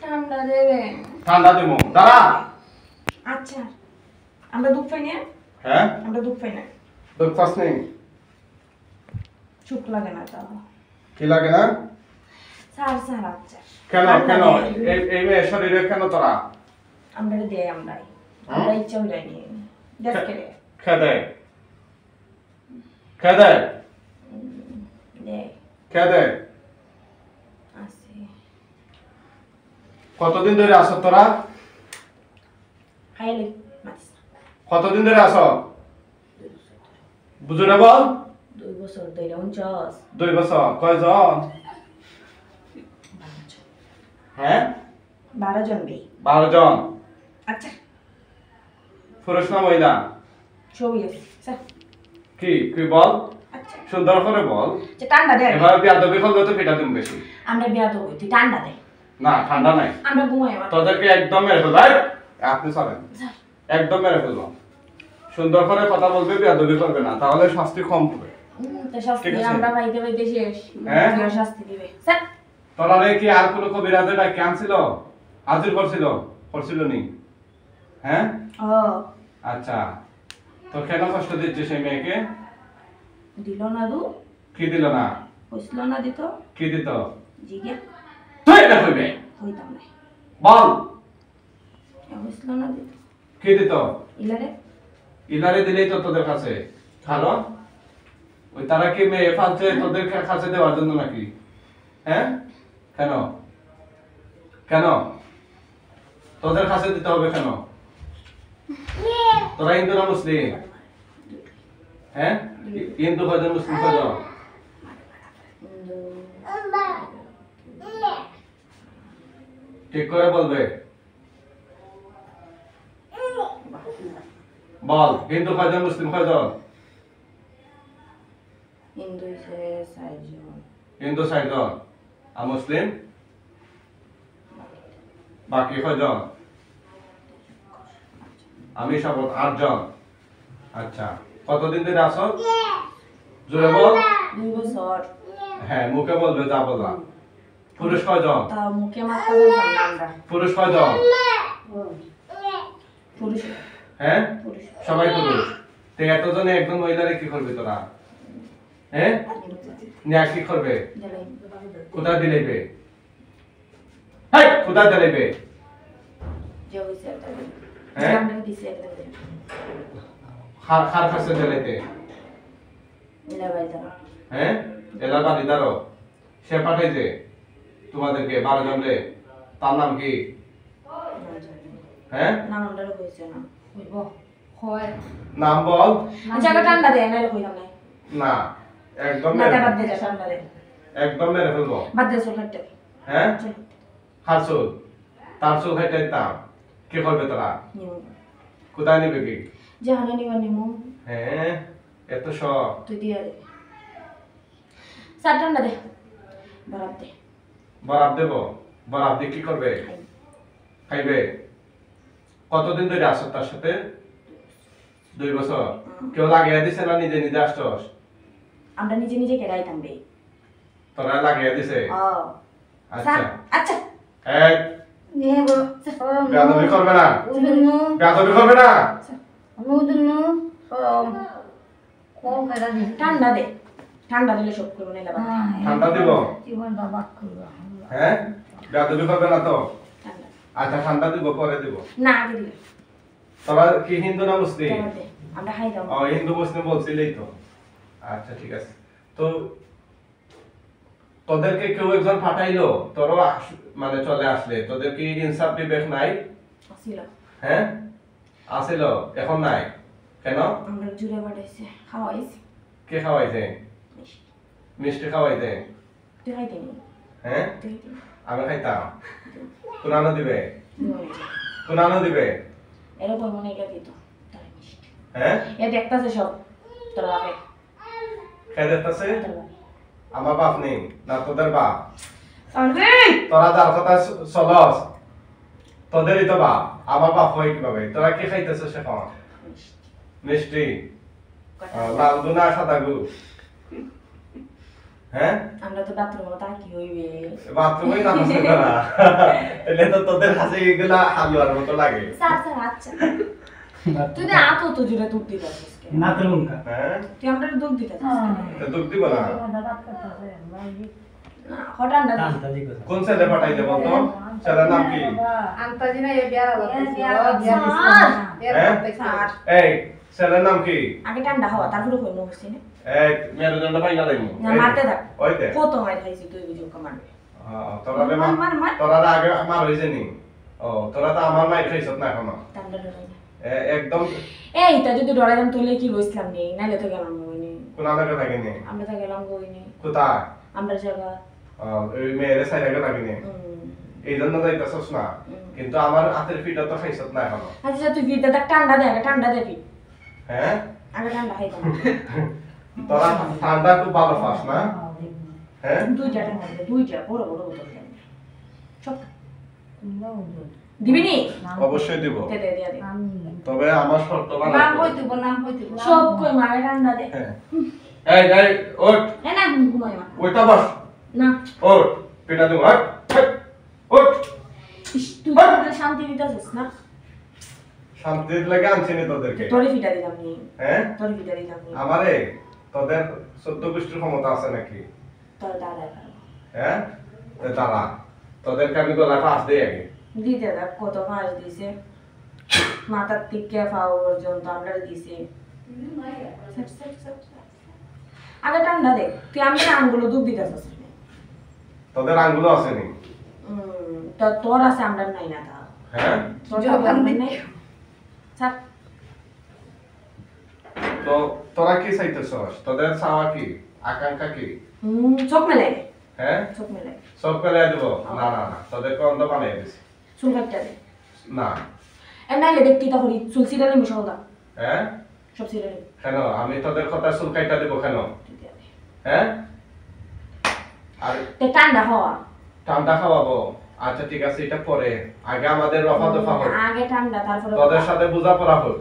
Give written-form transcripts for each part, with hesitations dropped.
ঠান্ডা দেবে। ঠান্ডা দিমু দাঁড়া। আচ্ছা আমরা দুধ পাই না? হ্যাঁ আমরা দুধ পাই না। দুধ পাস নেই? চুপ লাগে না তাও। কি লাগে না? স্যার স্যার আচ্ছা কেন কেন এই মেয়ে শরীরে কেন তোরা? আমরা দেই আমরা ইচ্ছা হইলে নিয়ে দেখ কে খেদে খেদে দে খেদে। আসি কতদিন ধরে আসো তোরা? খাইলে মাছ কতদিন ধরে আসো? বুঝুরে বল। 2 বছর ধরে 49 2 বছর। কয়জন? 12 জন। হ্যাঁ 12 জন বে। 12 জন। আচ্ছা পুরুষ না মহিলা? সবই আছে স্যার। কি কি বল? আচ্ছা সুন্দর করে বল। যে ঠান্ডা দে। এবার বিয়াদবি করলে তো পিটা দিম বেশি। আমরা বিয়া তো হইতি ঠান্ডা দে। না ঠান্ডা নাই। আমরা ঘুমাই আবার। তোদেরকে একদম মেরে ফেলবো। এই, আপনি চলেন। স্যার একদম মেরে ফেলবো। সুন্দর করে কথা বলবে, বিয়াদবি করবে না, তাহলে শাস্তি কম হবে। তো শাস্তি ঠিক আছে। আমরা পাইতে পাইতে শেষ। হ্যাঁ? কেউ শাস্তি দিবে স্যার। তোরা কি আর কোনো কবিরাজে ডাকি আনছিল? হাজির করছিল? করছিল নি? হ্যাঁ ও আচ্ছা। তো কেন কষ্ট দিচ্ছে সেই মেয়েকে? দিল না দু কি দিল না? হইছিল না দিত কি দিত? জিগে তুই এটা কইবে হইতাম না। বল। হইছিল না দিত কি দিত? ইলারে ইলারে দিলেই তো তোদের কাছে ভালো। ওই তারা কি মেয়ে ফালছে তোদের কাছে দেওয়ার জন্য নাকি? হ্যাঁ কেন কেন তোদের কাছে দিতে হবে কেন? তোরা হিন্দু না মুসলিম? হ্যাঁ হিন্দু কয়জন, মুসলিম কয়জন? ঠিক করে বলবে। বল হিন্দু কয়জন, মুসলিম কয়জন? হিন্দু সে সাইজন হিন্দু 6 জন আর মুসলিম বাকি কয়জন? আমি সব 8 জন। আচ্ছা কতদিন ধরে আসো? জোরে বল। 2 বছর। হ্যাঁ মুখে বলবে যা বলা। পুরুষ কয়জন? তা মুখে মাথা বলতাম না আমরা। পুরুষ কয়জন? পুরুষ হ্যাঁ পুরুষ সবাই পুরুষ। তো এতজনে একজন মহিলারে কি করবে তোরা? হ্যাঁ নিয়া কি করবে? জ্বালাই কোথায় দিলেবে? হাই কোথায় দিলেবে? যে হইছে একটা হ্যাঁ? আমরা দিছে একটা খার কাছে দিলেতে। মিলা বাইতা হ্যাঁ এলার বাড়িদারও সে পাঠাইছে তোমাদেরকে 12 জন রে। তার নাম কি? হ্যাঁ নাম আমরা কইছে না হইব হয় নাম বল। জায়গা ঠান্ডা দে না কইলাম না না একদম না মেরে বাদ দে যা ঠান্ডা দে একদম মেরে ফেলবো। বাদ দে চলতে হ্যাঁ হারসুল তার চুল খাইতে দাম কি করবে তোরা? নিও কোথায় নিবে কি? জাহানে নিবা নিমু হ্যাঁ এত সব তুই দিয়া দে স্যার ঠান্ডা দে বরাব দে বরাব দেব। বরাব দিয়ে কি করবে? খাইবে। কতদিন ধরে আসো তার সাথে? 2 বছর। কেউ লাগিয়ে দিছে না নিজে নিজে আসছস? আমরা নিজে নিজে কেরাইতাম বে তোরা লাগিয়ে দিছে? ও আচ্ছা আচ্ছা এই নেবো বেয়াদবি করবে না, উদুনু বেয়াদবি করবে না। উদুনু কো কেরা দি ঠান্ডা দে ঠান্ডা দিলে সব করব না লাগা ঠান্ডা দিব? জীবন বাবা করব হ্যাঁ বেয়াদবি করবে না তো? ঠান্ডা আচ্ছা ঠান্ডা দিব পরে দিব। না আগে দিলে তোরা কি হিন্দু না মুসলিম? কেন দে আমরা খাই দাও ও হিন্দু মুসলিম বলছিলেই তো। আচ্ছা ঠিক আছে। তো তোদেরকে কেউ একজন পাঠাইলো, তোরও মানে চলে আসলে, তোদের কি ইনসাফ বিবেক নাই? আসিল হ্যাঁ আসিল, এখন নাই কেন? আমরা জুড়ে বাড়াইছে খাওয়াইছে কে খাওয়াইছে? মিষ্টি খাওয়াইছে? তুই খাইতে নি হ্যাঁ তুই খাইতে আমি খাইতাম। কোনানো দিবে? নি কোনানো দিবে? এরকম মনে গেল দিত তাই মিষ্টি হ্যাঁ এ দেখতাছে সব তোর বাপে খেয়ে দেখতেছে? তোর বাপে আমার বাপ নেই না তোদের বাপ? আরে তোরা যার কথা চলস তোদেরই তো বাপ, আমার বাপ হয় কিভাবে? তোরা কি খাইতেছিস এখন? মিষ্টি লাল গু না সাদা গু? হ্যাঁ আমরা তো বাথরুমে তা কি হইবে বাথরুমে না বসে করা এলে তো তোদের কাছে এগুলা হালুয়ার মতো লাগে স্যার স্যার আচ্ছা তুই না আতো তো জুড়ে দুধ দিতে আসিস না তো লঙ্কা হ্যাঁ তুই আমরা দুধ দিতে তো দুধ দিব না হঠাৎ না টানটা দিকে কোন ছেলে পাঠাই দেব তো ছেলের নাম কি আন্তাজিনা এ বিয়ার স্যার এই ছেলের নাম কি আগে ঠান্ডা হওয়া তারপরে কই নরছি না এই মেরুদণ্ড পাই না দেবো না মারতে থাক ওই দে কত মার খাইছি তুই বুঝো কমান্ড তোরা মার। তোরা আগে মার হইছে নি ও তোরা তো আমার মাই খাইছ না এখনো ঠান্ডা ডরাই না একদম এই তা যদি ডরাইতাম তাহলে কি বসলাম নেই নালে তো গেলাম গইনি কোন আলাদা লাগে নি আমরা তো গেলাম গইনি কোথায় আমরা জায়গা ওই মেয়ের সাইডে লাগে নি এই জন্য যাইতেছস না কিন্তু আমার হাতের পিঠা তো খাইছ না এখনো আচ্ছা তুই ভিতরে দেখ ঠান্ডা দে আগে ঠান্ডা দে ফিট হ্যাঁ আগে ঠান্ডা খাইতাম তোরা ঠান্ডা খুব ভালো পাস না হ্যাঁ দুইটা ঠান্ডা দে দুইটা বড় বড় বোতল দে সব দিবি নি অবশ্যই দিব দে দে দে তবে আমার শর্ত নাম মানা হইতিব নাম হইতিব সব কই মারে ঠান্ডা দে এই এই ওঠ এ না ঘুমাই মা ওইটা বস না ওঠ পিঠা দিব হট ওঠ ইস, তুই তো শান্তি দিতেছিস না শান্তির লাগে আনছি নি তোদেরকে তোরে ফিটা দিলাম নি হ্যাঁ তোরে ফিটা দিলাম নি আমারে তোদের 14 গোষ্ঠীর ক্ষমতা আছে নাকি তোর দাদা হ্যাঁ তো তারা তোদেরকে আমি গলা ফাঁস দিই আগে দিতে দেখ কত মাছ দিছে মাথার থেকে পাও পর্যন্ত আমরা দিছে আগে ঠান্ডা দে তুই আমি আঙ্গুলো দুধ দিতেছিস তোদের আঙ্গুলো আছে নি তোর আছে আমরা নাই না তা হ্যাঁ তোর জবান নাই স্যার তো তোরা কি চাইতেছস তোদের চাওয়া কি আকাঙ্ক্ষা কি চোখ মেলাই দে হ্যাঁ চোখ মেলাই সব পেলে দিব না না না তোদেরকে অন্ধ বানিয়ে দিছি চুল কাটতে দে না নাইলে দেখতি তাহলে চুল সিরা নিবি সহদা হ্যাঁ সব সিরা নিবি কেন আমি তোদের কথা চুল কাইটা দিব কেন হ্যাঁ আর ঠান্ডা হওয়া ঠান্ডা খাওয়াবো আচ্ছা ঠিক আছে এটা পরে আগে আমাদের রফা দফা হোক আগে ঠান্ডা তারপরে তোদের সাথে বোঝাপড়া হোক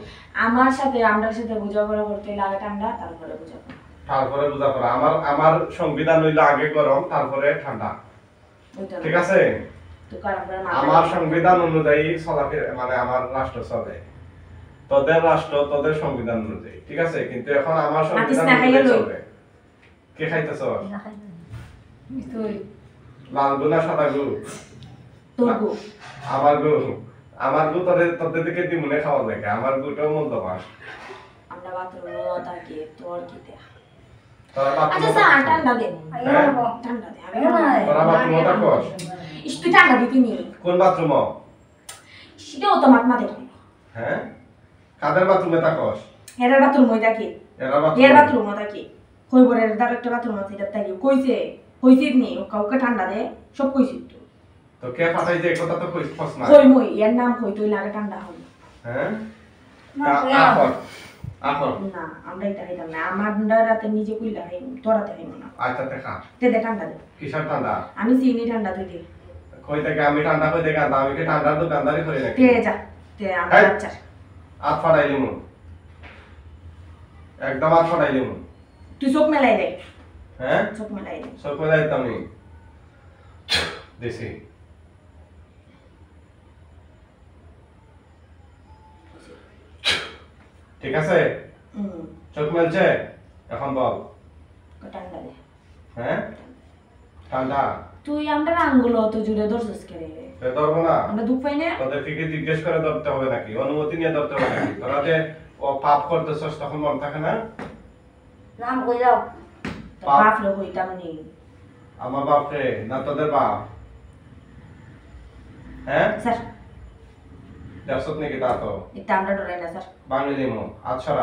আমার সাথে আমরার সাথে বোঝাপড়া করতে হলে আগে ঠান্ডা তারপরে বোঝাপড়া তারপরে বোঝাপড়া আমার আমার সংবিধান হইলো আগে গরম তারপরে ঠান্ডা ওইটা ঠিক আছে তো কারণ আমার সংবিধান অনুযায়ী চলাফেরা মানে আমার রাষ্ট্র চলে তোদের রাষ্ট্র তোদের সংবিধান অনুযায়ী ঠিক আছে কিন্তু এখন আমার সংবিধান না খাইয়া অনুযায়ী লই। চলে কে খাইতেছ তুই লাল গু না সাদা গু তোর গো আমার গু তোদের দিকে দিমুনে খাওয়া লাগে আমার গুটাও মূল্যবান আমরা বাথরুমে থাকি তোর কি দে তোরা আচ্ছা বাথরুমে স্যার ঠান্ডা দে হ্যাঁ? ঠান্ডা দে তোরা বাথরুমে থাকস ইস তুই ঠান্ডা দিতি নি কোন বাথরুম সেটাও তো মাত মাতে হ্যাঁ কাদের বাথরুমে থাকস হেরার বাথরুম হই থাকি এরা এর বাথরুম বাথরুম থাকি হইবরের দার একটা বাথরুম আছে এটা থাকি কইছে কইছিস নি ও কাউকে ঠান্ডা দে সব কইছিস তো তো কে পাঠাই যে কথা তো কইছস না কই মই এর নাম কই তুই লাগে ঠান্ডা হবে হ্যাঁ না, আখন আখন না আমরা এটা খাইতাম না আমার রাতে নিজে কইলা খাই তোরা তে খাইব না আচ্ছা দেখা তে দে ঠান্ডা দে কিসের ঠান্ডা আমি চিনি ঠান্ডা তুই দে কই থেকে আমি ঠান্ডা কই থেকে আমি কি ঠান্ডার দোকানদারি করি নাকি তে যা তে আমরা এই। আচ্ছা হাত ফাটাইলি মু একদম হাত ফাটাইলি মু তুই চোখ মেলাই দে হ্যাঁ চোখ মেলাই দে সব করে দিতাম নি দেশি ঠিক আছে চোখ মেলছে এখন বল ঠান্ডা দে হ্যাঁ ঠান্ডা তুই আমরা আঙ্গুলো তো জুড়ে ধরছিস কে রে সে ধরবো না আমরা দুঃখ পাই না তোদেরকে কি জিজ্ঞেস করে ধরতে হবে নাকি অনুমতি নিয়ে ধরতে হবে নাকি তোরা যে ও পাপ করতেছস তখন মন থাকে না নাম কই যাও বাপ রে হইতাম নি আমার বাপরে না তোদের বাপ হ্যাঁ স্যার দেখছত নাকি তা তো এটা আমরা ডরাই না স্যার বাংলা দিমো আচ্ছা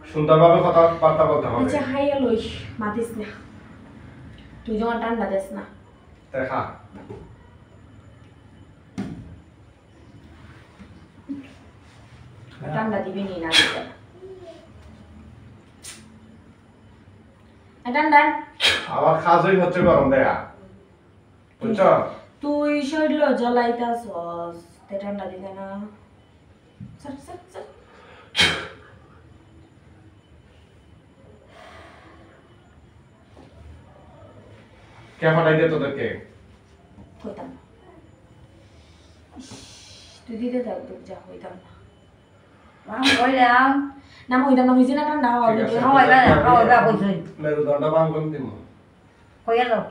সুন্দরভাবে কথাবার্তা বলতে হবে আচ্ছা হাইয়া লইস মাতিস না তুই যখন ঠান্ডা দেস না দেখা ঠান্ডা দিবি নি না দিতে ঠান্ডা আবার খাজই হচ্ছে গরম দেয়া বুঝছো তুই শরীর জ্বলাইতাছস তে ঠান্ডা দিতে না স্যার স্যার স্যার কে ফাটাই দে তোদেরকে? হইতাম না। তুই দিতে থাক তো যা হইতাম না। নাম কইলাম না হইতাম না, হইছে না ঠান্ডা হওয়া ঠিক আছে। দিতে। খাওয়া কইছে মেরুদণ্ড ভাঙন দিমু। কইয়া দাও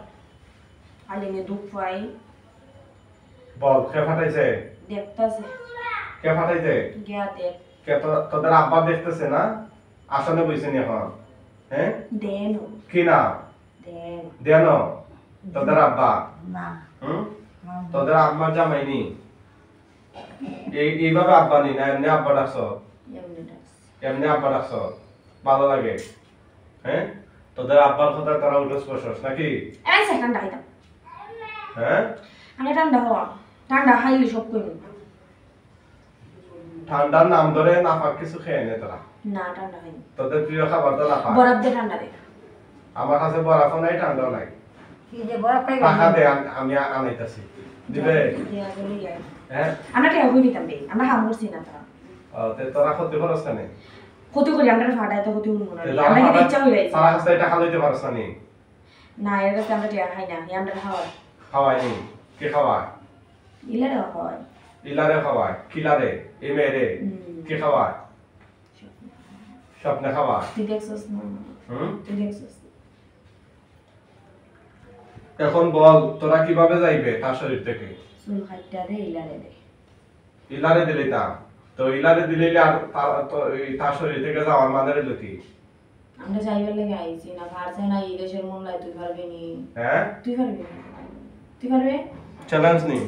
আলিনে দুঃখ পাই বল কে ফাটাইছে? দেখতাছে কে ফাটাইছে? গিয়া দেখ কে তোদের আব্বা দেখতেছে না? আসনে বইছেন এখন। হ্যাঁ দেন কি না দেন দেন তোদের আব্বা না তোদের আম্মার জামাইনি এইভাবে আব্বা নি না এমনি আব্বা ডাকছ? এমনি ডাকছে। এমনি আব্বা ডাকছ ভালো লাগে? হ্যাঁ তোদের আব্বার কথা তারা উঠোস বসস নাকি? এই সে ঠান্ডা হইতাম। হ্যাঁ আমি ঠান্ডা হওয়া ঠান্ডা খাইলে সব কই ঠান্ডার নাম ধরে নাফাক কিছু খেয়ে নে তোরা। না ঠান্ডা হয়নি। তোদের প্রিয় খাবার তো নাফাক। বরফ দিয়ে ঠান্ডা দে। আমার কাছে বরফও নাই ঠান্ডাও নাই। কি যে বড় পাই টাকা দে আমি আনাইতাছি দিবে? দিয়া গেলি যাই। হ্যাঁ আমরা টেয়া হই নিতাম বে। আমরা হাম করছি না তারা। তোরা ক্ষতি খরচ কেন? ক্ষতি করি আমরা ফাটাই তো ক্ষতি হইব না। আমরা কি ইচ্ছা হই যাইছে। তারা কাছে টাকা লইতে পারছ না নি? না এর কাছে আমরা টেয়া খাই না। আমরা খাওয়াই। খাওয়াইনি কে খাওয়ায়? ইলারে খাওয়াই। ইলারে খাওয়ায় কিলারে এ মেরে কে খাওয়ায়? স্বপ্নে খাওয়ায়। তুই দেখছস না? তুই দেখছস? এখন বল তোরা কিভাবে যাইবে তার শরীর থেকে? চুল কাটটা দে ইলারে দে। ইলারে দিলি তা তো ইলারে দিলে আর তার শরীর থেকে যাওয়ার মানে হলো কি? আমরা যাইবার লাগে আইছি না পারছে না এই দেশের মোল্লাই তুই পারবি নি। হ্যাঁ তুই পারবি? তুই পারবে? চ্যালেঞ্জ নি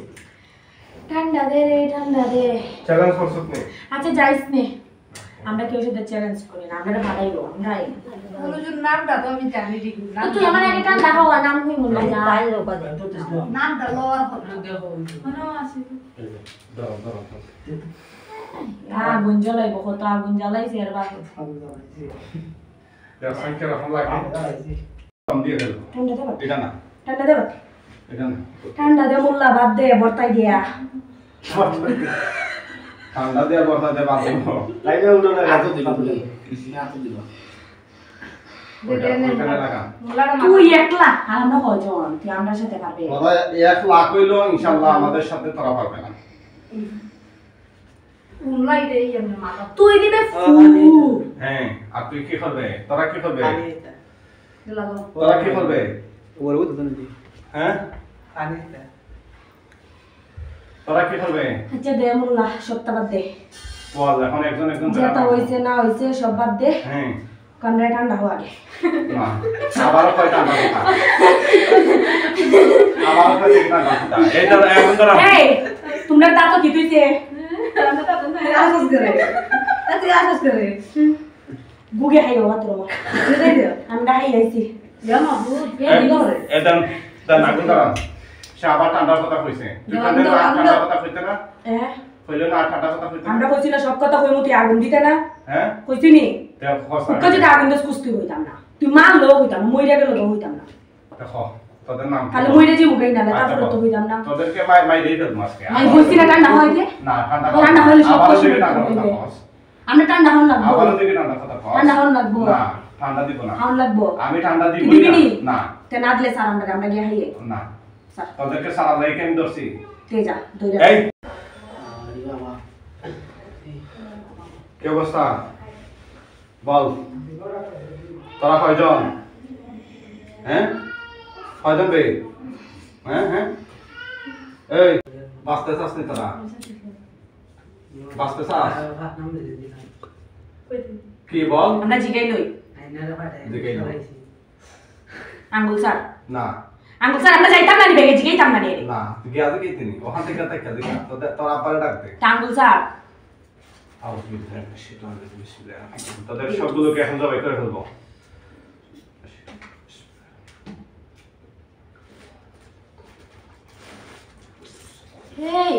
ঠান্ডা দে রে ঠান্ডা দে। চ্যালেঞ্জ করছস নি? আচ্ছা যাইস নে। আমরা কেউ সাথে চ্যালেঞ্জ করি না। আমরা ভাড়াইবো। আমরাই। কোনজন নামটা তো আমি জানি ঠিক না তুই আমার আগে ঠান্ডা হওয়া নাম হই মনে না। তাই লোক আছে নামটা লওয়ার কথা মনে আছে দাও দাও আগুন জ্বালাইবো কত আগুন জ্বালাইছে আর বাকি। এর সংখ্যা রকম লাগে কম দিয়ে দেব। ঠান্ডা দে বাট। এটা না ঠান্ডা দে বাট। এটা না ঠান্ডা দে মোল্লা বাদ দে বর্তাই দিয়া। ঠান্ডা দিয়ে বর্ষা দিয়ে বাঁধবো লাইনে উঠো না এত দিল এত দিল ওইখানে লাগা তুই একলা আর আমরা কয়জন? তুই আমার সাথে পারবে? বাবা 1 লাখ হইলো ইনশাআল্লাহ আমাদের সাথে তোরা পারবে না। উল্লাই দেই এমনি মাথা তুই দিবে ফু। হ্যাঁ আর তুই কি করবে? তোরা কি করবে? লাগো। তোরা কি করবে? ওর তো দিই হ্যাঁ পানি তোরা কি করবে? আচ্ছা দে মোল্লা সবটা বাদ দে। বল এখন একজন একজন যেটা হইছে না হইছে সব বাদ দে। হ্যাঁ কান্ডা ঠান্ডা হওয়া আগে। না আবারও কয় ঠান্ডা কথা আবারও কয় ঠান্ডা কথা এই তো এখন ধরো এই তোমরা তা তো কি তুইছে? আমরা তো না আসাস করে। তুই আসাস করে। গুগে হাইও মাত্র মা। বুঝাই দে। আমরা হাই আইছি। জানো ভূত এই দিল রে। এদম তা নাগুন ধরো সে আবার ঠান্ডার কথা কইছে তুই ঠান্ডার কথা কইতে না কইলো না ঠান্ডার কথা কইতে আমরা কইছি না সব কথা কইমু তুই আগুন দিতে না? হ্যাঁ কইছি নি? তে খসা কুকা যদি আগুন দস কুস্তি হইতাম না। তুই মারলো হইতাম না, মইরা গেল হইতাম না। দেখো তোদের নাম খালি মইরা যে মুখাই না তারপরে তো হইতাম না। তোদেরকে মাই দেই তো মাসকে আমি কইছি না ঠান্ডা হইতে? না ঠান্ডা ঠান্ডা হইলে সব আবার কিছু দিকে ঠান্ডা হইবে। কথা কস আমরা ঠান্ডা হন লাগবো। আবার দিকে ঠান্ডা কথা কস ঠান্ডা হন লাগবো। না ঠান্ডা দিব না হন লাগবো। আমি ঠান্ডা দিব দিবি নি? না তে না দিলে স্যার আমরা গিয়ে হাইয়ে। না স্যার তোদেরকে সারা লাইকে আমি ধরছি তে যা দইরা। এই কি অবস্থা বল তোরা কয়জন? হ্যাঁ কয়জন বে? হ্যাঁ হ্যাঁ এই বাঁচতে চাস নি তোরা? বাঁচতে চাস? কি বল? আমরা জিগাই লই। জিগাই লও। আঙ্গুল স্যার না আঙ্গুল স্যার আমরা যাইতাম না নি বেগে জিগাইতাম না নি। না তুই গিয়া দেখি তিনি ওখান থেকে দেখা দেখা তোর আব্বারে ডাক দে আঙ্গুল স্যার তোদের সবগুলোকে এখন জবাই করে ফেলবো এই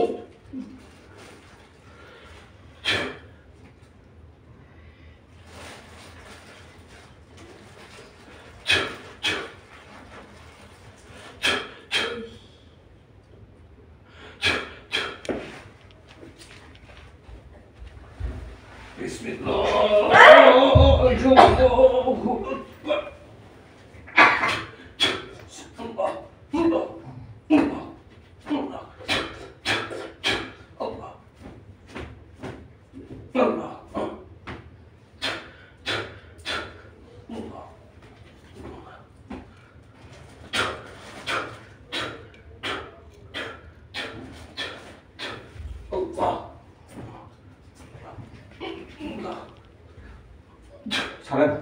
ছাড়েন।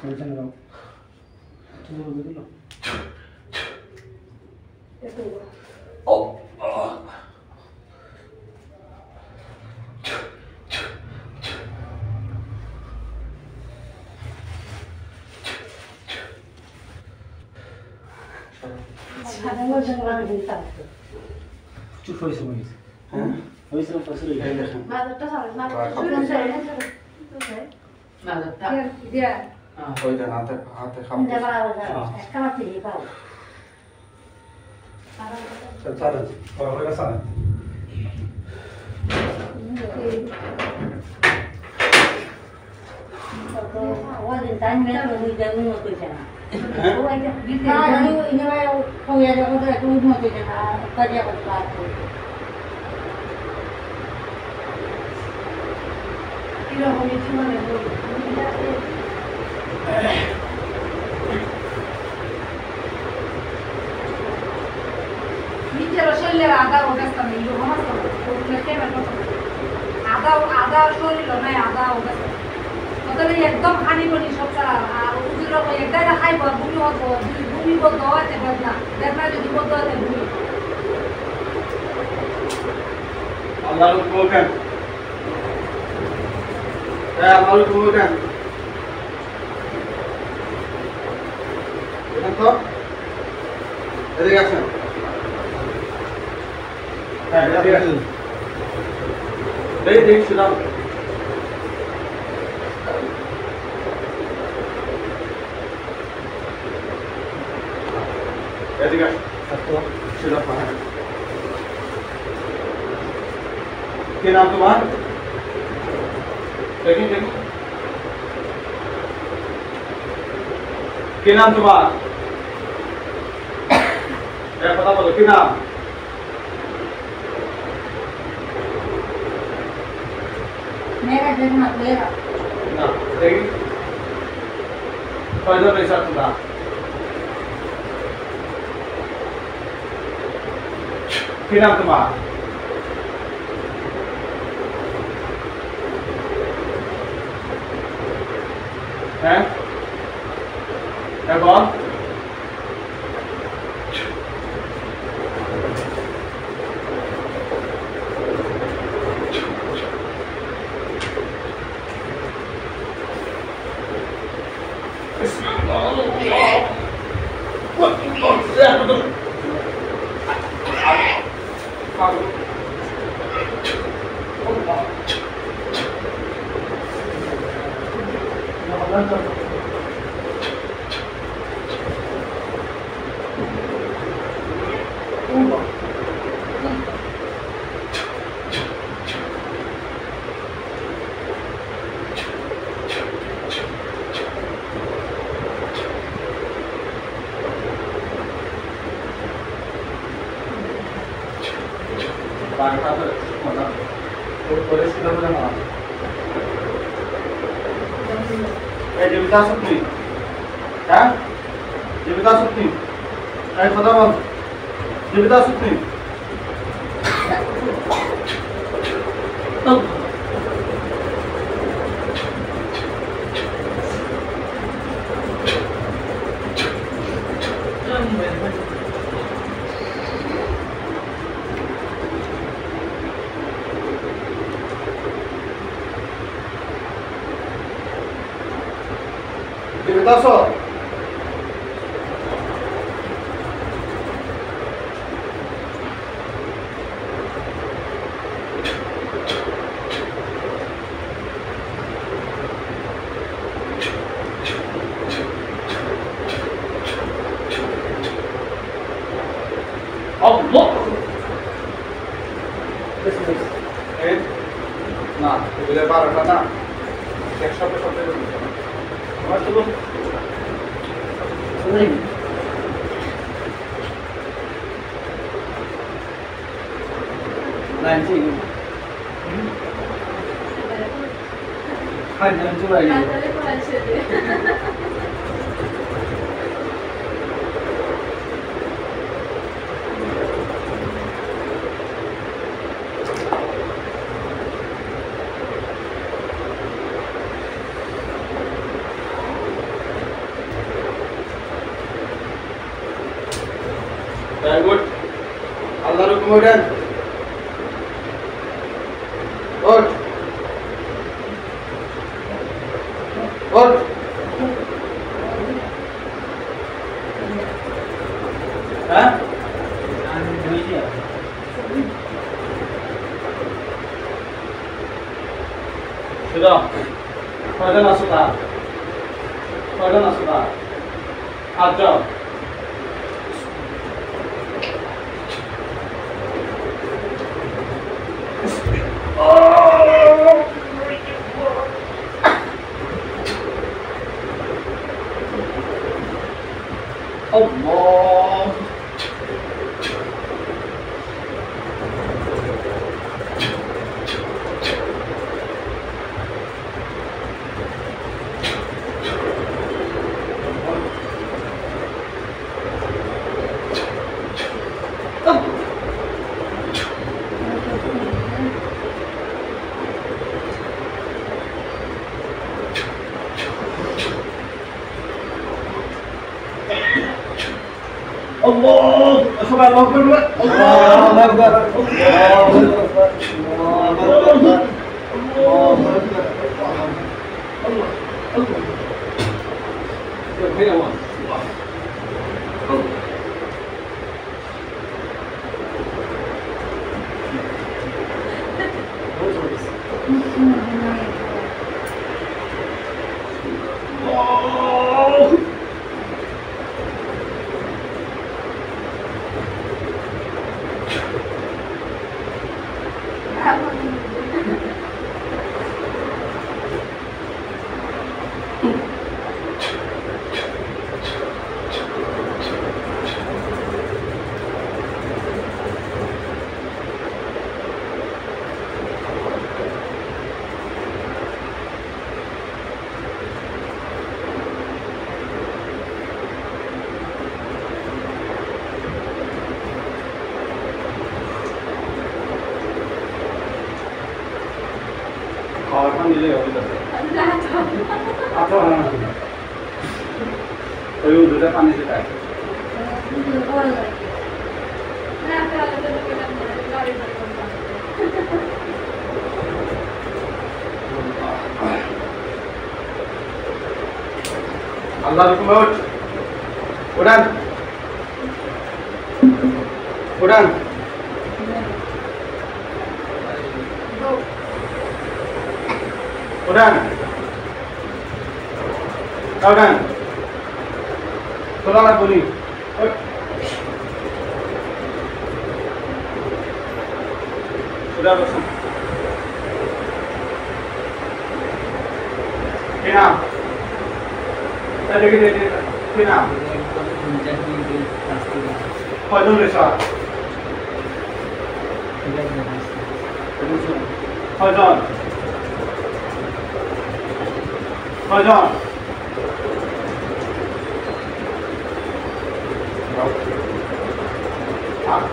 সামনে দাও তুমি বলে দিলো ও চুপ হয়েছে মনে হয়েছে হ্যাঁ হয়েছে না পাশে এই দেখেন ওইটা হাতে হাতে খাবো। চালান ওরা চালান নিজের শরীরের আদা ওগাস্তা নেই আদা আদা শরীর নাই আদা ওগাস্তা তাহলে একদম হানি বনি সব ছাড়া আর উজুর একটাই খাইব ভূমি হতো ভূমি বদ্ধ হতে বেদনা বেদনা যদি বদ্ধ হতে ভূমি আল্লাহর হুকুম কেন? আল্লাহর হুকুম কেন? দেখেন তো এদিকে আসেন। হ্যাঁ এদিকে আসেন। দেখ শুনাম। এদিকে আসেন। শুনাম হ্যাঁ। কি নাম তোমার? দেখি কি নাম তোমার? কথা বলো কি নাম? মেরা জন্ম মেরা না দেখি কয়জন রয়েছে তোমরা? কি নাম তোমার? হ্যাঁ এবং জীবিকা শক্তি হ্যাঁ জীবিকা শক্তি কথা বল জীবিকা শক্তি জীবিকা Allah না এগুলো 12টা না একসাথে সাথে আমার তো Very good. Allah'ın hükmünden. Good. Good. Hah? Sudah. Kalian masuk tak? Kalian masuk tak? Ada. Allah. Allah Akbar, Allah Akbar, Allah Akbar, Kawasan ini ya kita. Atau ayo sudah panik sekali. Allah Akbar. Udan. Udan. Udan. Udan. Tolonglah bunyi. Sudah bosan. Kena. Tadi kita kena. Kau desa. Kau Kau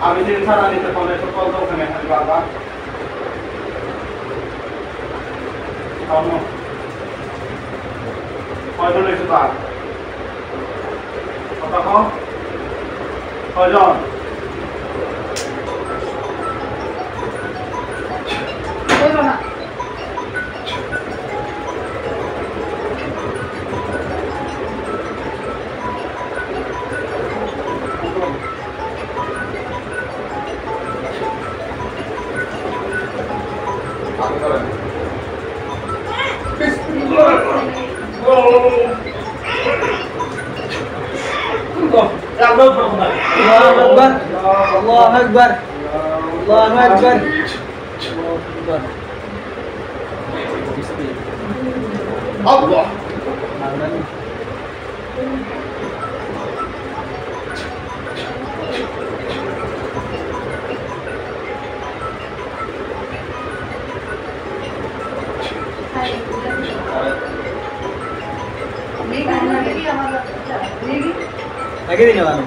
আমি যে সারা নিতে পারলে তো call দাও ওখানে হাজি বাবা কয়জন এসে তার কথা কম কয়জন Allah Akbar. Allah Akbar. Allah. Lagi di mana?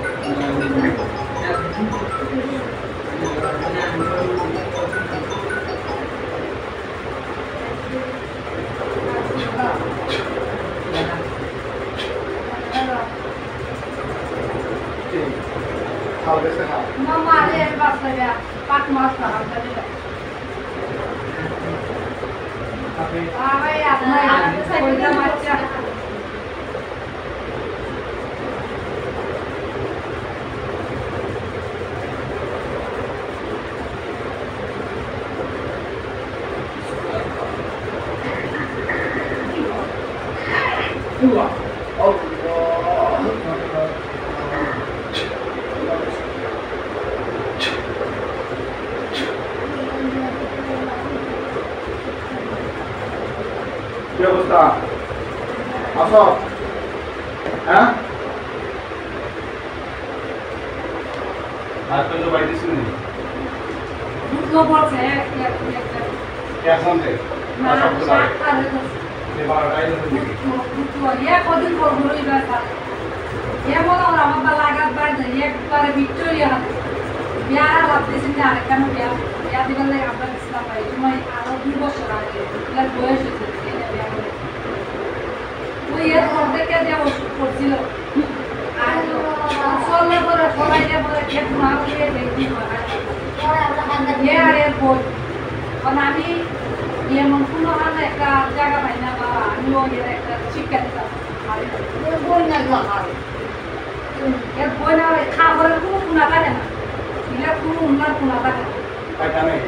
Kalau বেশি খাও মামা আরে বাচ্চা গয়া পাক মাছ না আমরা দিলা আরে আপনার ওইটা মাছটা কি অবস্থা আসো হ্যাঁ আর তো বাইরে শুনি দুটো বলছে এক কেমন রে না সব তো শাক খাবে যে বারোটাই দেখি দুটো কদিন পর ঘুরই ব্যথা মনে হয় আমার লাগাত বাড়ছে একবারে ভিক্টোরিয়া বিয়ার ভাবতেছি না কেন বিয়া দিবার লাগে আমরা ইসলাম পাই সময় আরো 2 বছর আগে এর বয়স হয়েছে ওই এর অর্ধেকে যে ওষুধ করছিল আর চললে পরে সবাইকে পরে খেত না দিয়ে দেখি আর এর বই কারণ আমি এমন কোনো হালে একটা জায়গা পাই না বা আমিও এর একটা শিক্ষা দিতাম বই না এর বই না খাবারের কোনো গুণা থাকে না এর কোনো উন্নয়ন গুণা থাকে না কাটা নেই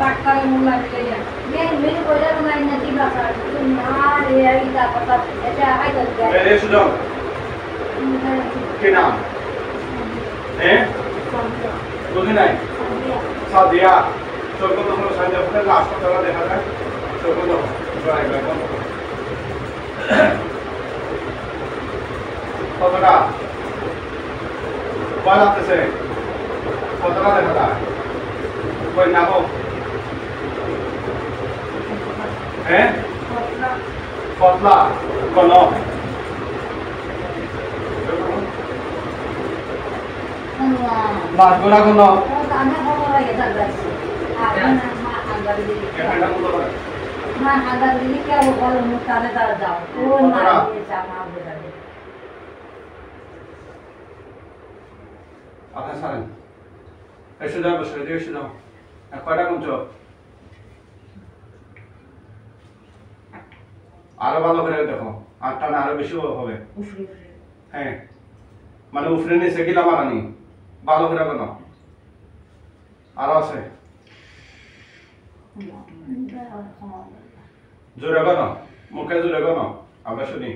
ডাক্তারের মূল্যা মিলাইয়া কি নাম বুঝি নাই সাদিয়া চোখ তখন সঞ্জয় ফুটের হাসপাতালে দেখা যায় চোখ তখন কতটা ভয় লাগতেছে কতটা দেখা যায় কই না হোক হ্যাঁ পতলা কোন বাস গোড়া কোন আপনার সারেন এসে যাও বসে এসে যাও কয়টা কমছ আরো ভালো করে দেখো আটটা না আরো বেশি হবে হ্যাঁ মানে উফরে নিচে গিলা বানানি ভালো করে বানাও আরো আছে জোরে বানাও মুখে জোরে বানাও আমরা শুনি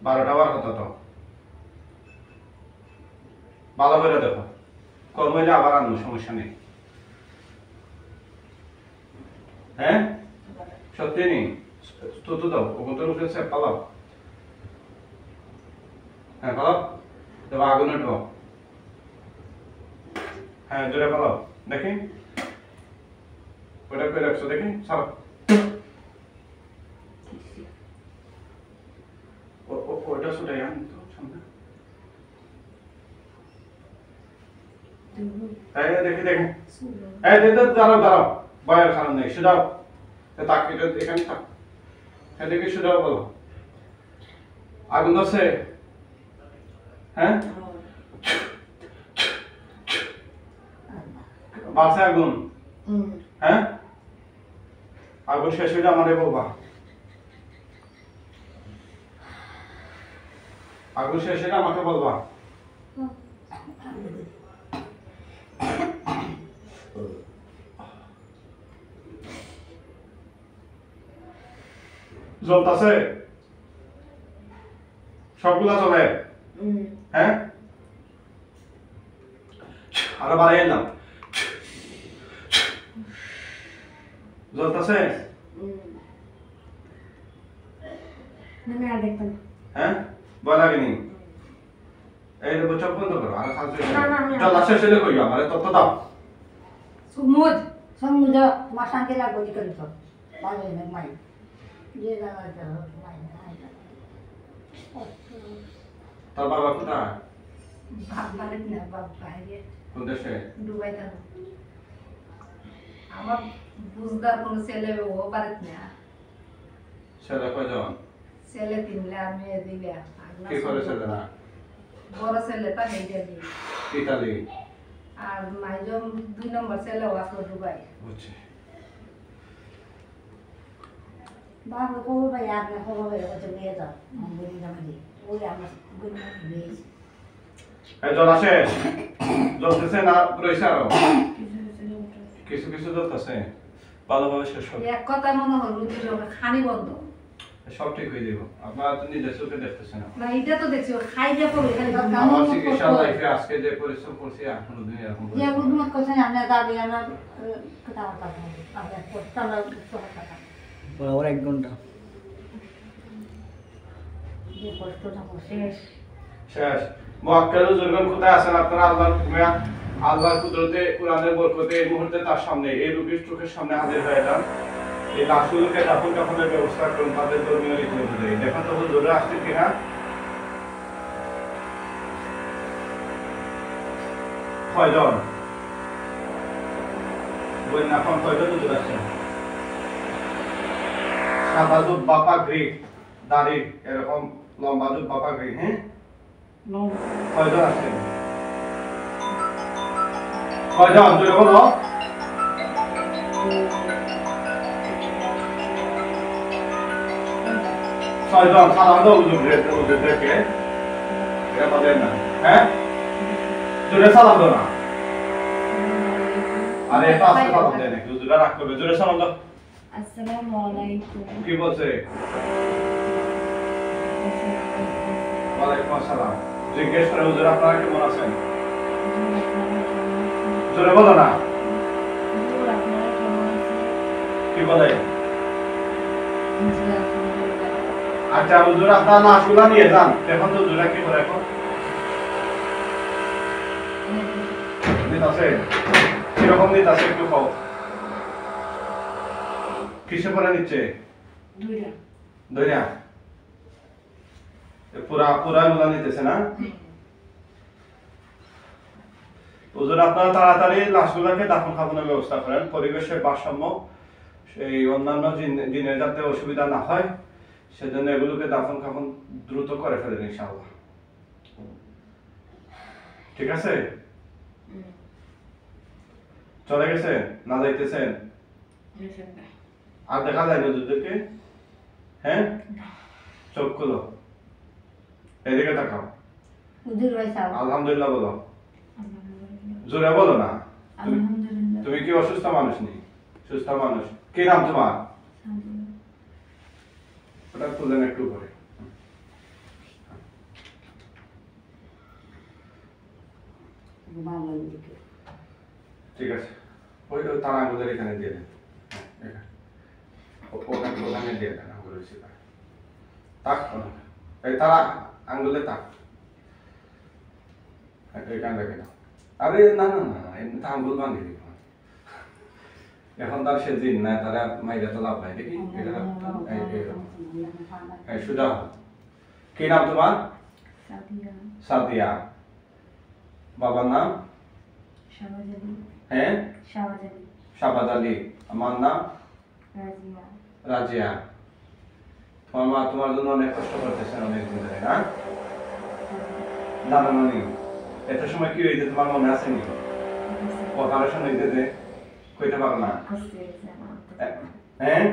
বারোটা বার হতো তো ভালো করে দেখো কম হইলে আবার আনবো সমস্যা নেই হ্যাঁ সত্যি নেই তো দাও ওখান তো রুখে পালাও হ্যাঁ পালাও তবে আগুন উঠবো হ্যাঁ জোরে পালাও দেখি ওটা করে রাখছো দেখি সারা ওটা শুটাই আমি তো সামনে দেখি দেখি এই দাঁড়াও দাঁড়াও ভয়ের কারণ নেই শুধাও তাকে এখানে থাক হ্যাঁ দেখি শুধাও বলো আগুন আছে হ্যাঁ বাসে আগুন হ্যাঁ আগুন শেষ হইলে আমারে বলবা আগুন শেষ হইলে আমাকে বলবা জ্বলতাছে সবগুলা চলে হ্যাঁ আরো বাড়াই না জ্বলতাছে হ্যাঁ ভয় লাগেনি এই রে চোখ বন্ধ করো আর খালছে না, না, আমি- চল লাস্ট শেষে কইও আমারে তত দাও সুমুদ সমুদ্র মাসাঙ্কে লাগবো করি তো ভালো মাই যে জায়গা মাই তোর বাবা কোথায় বাপ বাড়ি না বাপ বাইরে কোন দেশে দুবাই থাকো আমার বুঝদার কোনো ছেলে ও বাড়িতে না ছেলে কয়জন ছেলে তিনলে আর মেয়ে দিলে কি করে ছেলে না বড় ছেলে তা হেঁটে দিই ইতালি আর মাইজন 2 নম্বর ছেলে আছে দুবাই বুঝছি বাবা খবর ভাই আপনার খবর ভাই ওটা নিয়ে যাও বলি জামাই ওই আমার গুণ বেশ এই জল আসে জ্বলতেছে না রয়েছে আরো কিছু কিছু জ্বলতেছে ভালোভাবে শেষ হবে এক কথা মনে হল রুটি খানি বন্ধ সব ঠিক হয়ে যাবো আপনারা তো নিজের চোখে দেখতেছেন না এটা তো দেখছি ও খাই দিয়ে পড়ে খালি আমার চিকিৎসা লাইফে আজকে যে পরিশ্রম করছি এখনো দিন এরকম যে পরিশ্রম বুঝমত করছেন আপনার দাবি আমার কথা কথা আপনার কথা কথা বরাবর 1 ঘন্টা যে কষ্টটা শেষ শেষ মুআক্কালু জুরগান কোথায় আছেন আপনারা আল্লাহর হুকুমে আল্লাহর কুদরতে কোরআনের বরকতে এই মুহূর্তে তার সামনে এই রোগীর চোখের সামনে হাজির হয়ে যান এই লাশগুলোকে দাফন কাফনের ব্যবস্থা করুন তাদের ধর্মীয় রীতি অনুযায়ী দেখেন তো হুজুরে আসছে কিনা কয়জন বন্যা এখন কয়জন হুজুর আসছেন সাদা দুধ বাপা গ্রিক দাড়ি এরকম লম্বা দুধ বাপা গ্রিক হ্যাঁ কয়জন আছেন কয়জন জোরে বলো ছয়জন সালাম দাও হুজুরদেরকে এটা বলেন না হ্যাঁ জোরে সালাম দাও না আরে এটা আসলে সালাম দেয় নাকি হুজুরা রাগ করবে জোরে সালাম দাও আসসালামু আলাইকুম কি বলছে ওয়ালাইকুম আসসালাম জিজ্ঞেস করে হুজুর আপনারা কেমন আছেন জোরে বলো না কি বলে আচ্ছা হুজুর আপনারা লাশগুলা নিয়ে যান এখন তো হুজুরা কি করে এখন নিতাছে কিরকম নিতাছে একটু খাও কিসে করে নিচ্ছে দইরা পুরা পুরা গুলা নিতেছে না হুজুর আপনারা তাড়াতাড়ি লাশগুলাকে দাফন কাফনের ব্যবস্থা করেন পরিবেশের ভারসাম্য সেই অন্যান্য দিনের যাতে অসুবিধা না হয় সেজন্য এগুলোকে দাফন কাফন দ্রুত করে ফেলেন ইনশাআল্লাহ ঠিক আছে চলে গেছে না যাইতেছেন আর দেখা যায় না হুজুরদেরকে হ্যাঁ চোখ খুলো এদিকে তাকাও হুজুর ভাই সাহেব আলহামদুলিল্লাহ বলো জোরে বলো না তুমি কি অসুস্থ মানুষ নেই সুস্থ মানুষ কি নাম তোমার ওটা তুলেন একটু করে ঠিক আছে ওই তার আঙ্গুলের এখানে দিয়ে দেন ওখানে দিয়ে দেন আঙ্গুলের শিখা তাক এই তারা আঙ্গুলে তাক এখানে রেখে দাও আরে না না না এমনি তো আঙ্গুল ভাঙে দিব এখন তার সে দিন না তারা মাইরা তো লাভ নাই দেখি সুজা কি নাম তোমার সাদিয়া বাবার নাম হ্যাঁ শাহবাজ আলী আমার নাম রাজিয়া তোমার মা তোমার জন্য অনেক কষ্ট করতেছেন অনেকদিন ধরে না দাদা নানি এত সময় কি হয়েছে তোমার মনে আসেনি অপারেশন হইতে যে কইতে পারো না হ্যাঁ